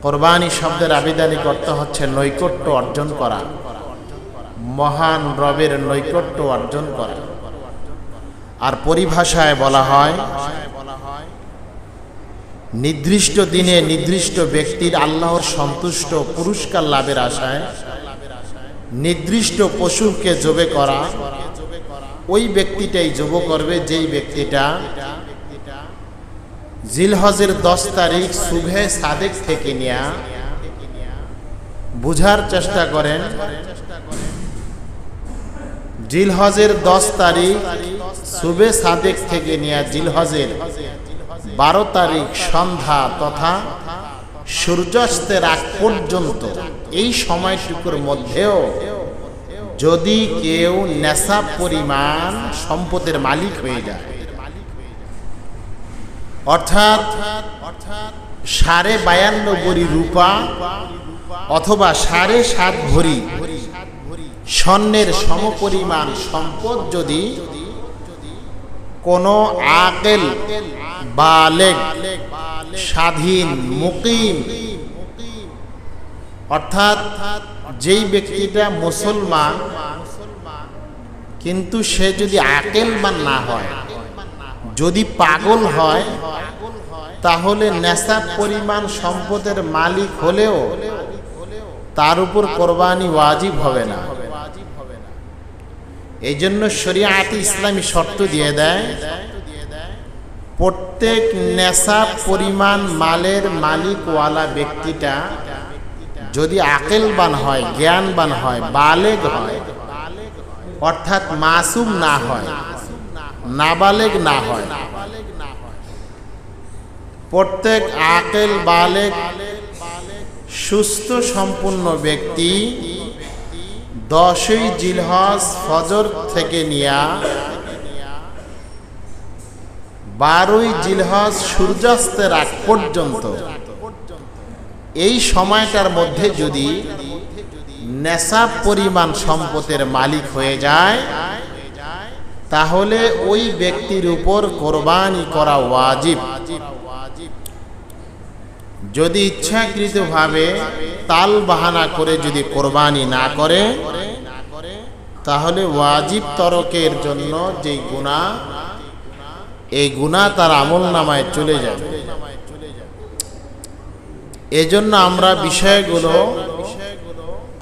কোরবানি শব্দের আবিধানিক অর্থ হচ্ছে নৈকট্য অর্জন করা, মহান রবের নৈকট্য অর্জন করা। আর পরিভাষায় বলা হয় নির্দিষ্ট দিনে নির্দিষ্ট ব্যক্তির আল্লাহর সন্তুষ্ট পুরস্কার লাভের আশায় নির্দিষ্ট পশুকে জবে করা। ওই ব্যক্তিটাই জব করবে যেই ব্যক্তিটা জিলহজের 10 তারিখ সুবহে সাদেক থেকে নিয়া, বুঝার চেষ্টা করেন, জিলহজের 10 তারিখ সুবে সাদেক থেকে নিয়া জিলহজের 12 তারিখ সন্ধ্যা তথা সূর্যাস্তের আগ পর্যন্ত এই সময়টুকুর মধ্যেও যদি কেউ নেশাব পরিমাণ সম্পদের মালিক হয়ে যায়, অর্থাৎ 52.5 ভরি রূপা অথবা 7.5 ভরি স্বর্ণের সমপরিমাণ সম্পদ যদি কোনো আকেল বালেগ স্বাধীন মুকিম, অর্থাৎ যেই ব্যক্তিটা মুসলমান কিন্তু সে যদি আকেলবান না হয়, যদি পাগল হয়, তাহলে নেশাব পরিমাণ সম্পদের মালিক হলেও তার উপর কোরবানি ওয়াজিব হবে না। এই জন্য শরিয়াতে ইসলামী শর্ত দিয়ে দেয়, প্রত্যেক নেশাব পরিমাণ মালের মালিকওয়ালা ব্যক্তিটা যদি আকেলবান হয়, জ্ঞানবান হয়, বালেগ হয়, অর্থাৎ মাসুম না হয়, নাবালেগ না হয়, প্রত্যেক আকেল বালেগ সুস্থ সম্পূর্ণ ব্যক্তি 10ই জিলহজ ফজর থেকে নিয়া 12ই জিলহজ সূর্যাস্তের আগ পর্যন্ত এই সময়টার মধ্যে যদি নেশাব পরিমাণ সম্পদের মালিক হয়ে যায়, তাহলে ওই ব্যক্তির উপর কোরবানি করা ওয়াজিব। যদি ইচ্ছাকৃতভাবে তাল বাহানা করে যদি কোরবানি না করে, তাহলে ওয়াজিব তরকের জন্য যে গুনাহ, এই গুনাহ তার আমলনামায় চলে যাবে। এজন্য আমরা বিষয়গুলো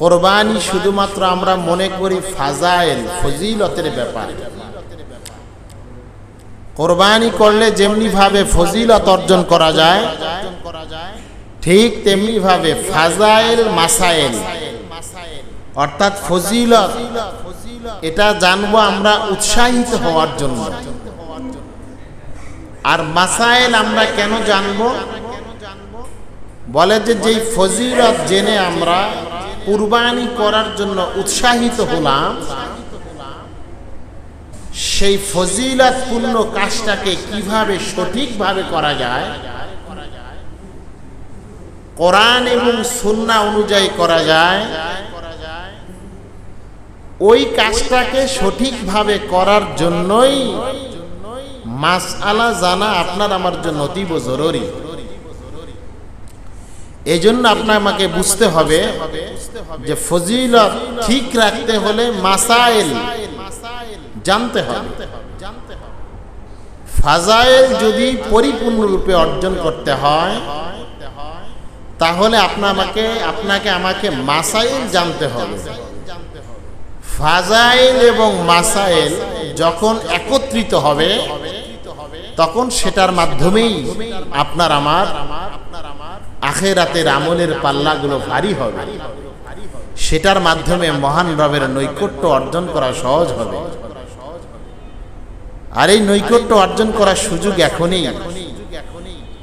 কোরবানি শুধুমাত্র আমরা মনে করি ফাজাইল ফজিলতের ব্যাপার। কোরবানি করলে যেমনি ভাবে ফজিলত অর্জন করা যায়, ঠিক তেমনি ভাবে ফাজাইল মাসাইল অর্থাৎ ফজিলত, এটা জানবো আমরা উৎসাহিত হওয়ার জন্য। আর মাসাইল আমরা কেন জানবো? বলে যে যেই ফজিলত জেনে আমরা কুরবানি করার জন্য উৎসাহিত হলাম, সেই ফজিলতপূর্ণ কাজটাকে কিভাবে সঠিকভাবে করা যায়, কোরআন এবং সুন্নাহ অনুযায়ী করা যায়, ওই কাজটাকে সঠিকভাবে করার জন্যই মাসআলা জানা আপনার আমার জন্য অতীব জরুরি। এই জন্য আপনার আমাকে বুঝতে হবে যে ফজিলত ঠিক রাখতে হলে মাসাইল জানতে হবে। ফাজাইল যদি পরিপূর্ণরূপে অর্জন করতে হয়, তাহলে আপনাকে আমাকে মাসাইল জানতে হবে। ফাজাইল এবং মাসাইল যখন একত্রিত হবে, তখন সেটার মাধ্যমেই আপনার আমার আখিরাতের আমলের পাল্লাগুলো ভারী হবে। সেটার মাধ্যমে মহান রবের নৈকট্য অর্জন করা সহজ হবে। আর এই নৈকট্য অর্জন করার সুযোগ এখনই।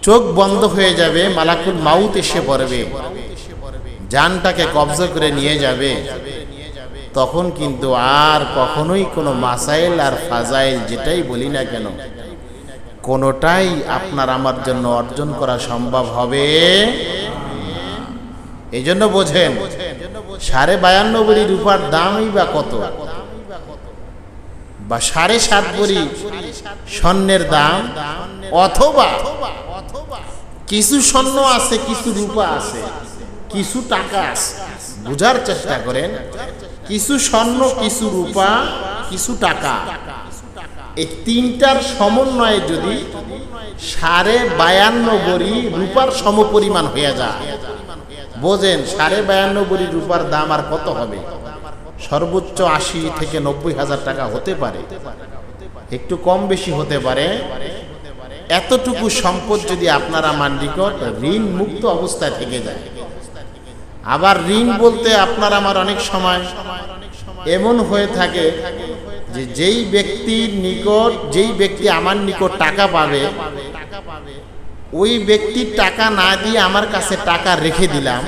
চোখ বন্ধ হয়ে যাবে, মালাকুল মাউত এসে পড়বে, জানটাকে কবজা করে নিয়ে যাবে, তখন কিন্তু আর কখনোই কোনো মাসাইল আর ফাজাইল যেটাই বলি না কেন, কোনোটাই আপনার আমার জন্য অর্জন করা সম্ভব হবে। এই জন্য বোঝেন 52.5 ভরি রূপার দামই বা কত, বা 7.5 ভরি স্বর্ণের দাম, অথবা কিছু স্বর্ণ আছে, কিছু রূপা আছে, কিছু টাকা আছে। বুঝার চেষ্টা করেন, কিছু স্বর্ণ, কিছু রূপা, কিছু টাকা, এই তিনটার সমন্বয়ে যদি 52.5 ভরি রূপার সমপরিমাণ হয়ে যায়, বোঝেন 52.5 ভরি রূপার দাম আর কত হবে? সর্বোচ্চ 80 থেকে 90,000 টাকা হতে পারে, একটু কম বেশি হতে পারে। এতটুকু সম্পদ যদি আপনার আমার নিকট ঋণ মুক্ত অবস্থায় থেকে যায়, আবার ঋণ বলতে আপনার আমার অনেক সময় এমন হয়ে থাকে যে যেই ব্যক্তি আমার নিকট টাকা পাবে, ওই ব্যক্তির টাকা না দিয়ে আমার কাছে টাকা রেখে দিলাম।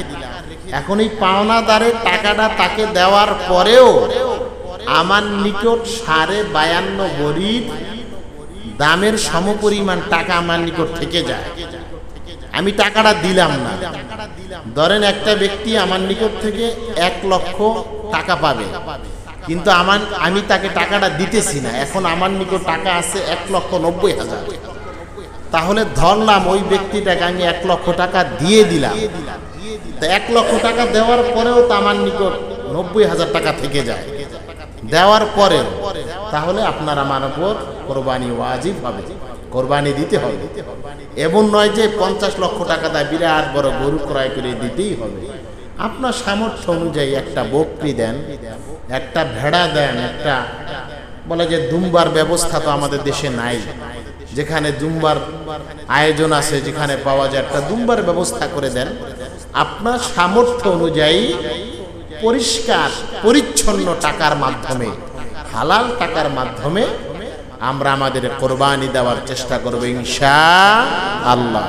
এখন এই পাওনাদারের টাকাটা তাকে দেওয়ার পরেও আমার নিকট 52.5 ভরির দামের সমপরিমাণ টাকা আমার নিকট থেকে যায়, আমি টাকাটা দিলাম না। ধরেন একটা ব্যক্তি আমার নিকট থেকে 1 লক্ষ টাকা পাবে, কিন্তু আমি তাকে টাকাটা দিতেছি না। এখন আমার নিকট টাকা আছে 1,90,000। তাহলে ধরলাম ওই ব্যক্তিটাকে আমি 1 লক্ষ টাকা দিয়ে দিলাম, তো 1 লক্ষ টাকা দেওয়ার পরেও তো আমার নিকট 90,000 টাকা থেকে যায়। দেওয়ার পরে তাহলে আপনার আমার উপর কোরবানি ওয়াজিব হবে, কোরবানি দিতে হবে। এমন নয় যে 50 লক্ষ টাকা দেয় বিরাট বড় গরু ক্রয় করে দিতেই হবে। আপনার সামর্থ্য অনুযায়ী একটা বকরি দেন, একটা ভেড়া দেন, একটা বলে যে দুম্বার ব্যবস্থা তো আমাদের দেশে নাই, যেখানে দুম্বার আয়োজন আছে, যেখানে পাওয়া যায় একটা দুম্বার ব্যবস্থা করে দেন। আপনার সামর্থ্য অনুযায়ী পরিষ্কার পরিচ্ছন্ন টাকার মাধ্যমে, হালাল টাকার মাধ্যমে আমরা আমাদের কোরবানি দেওয়ার চেষ্টা করব ইনশাআল্লাহ।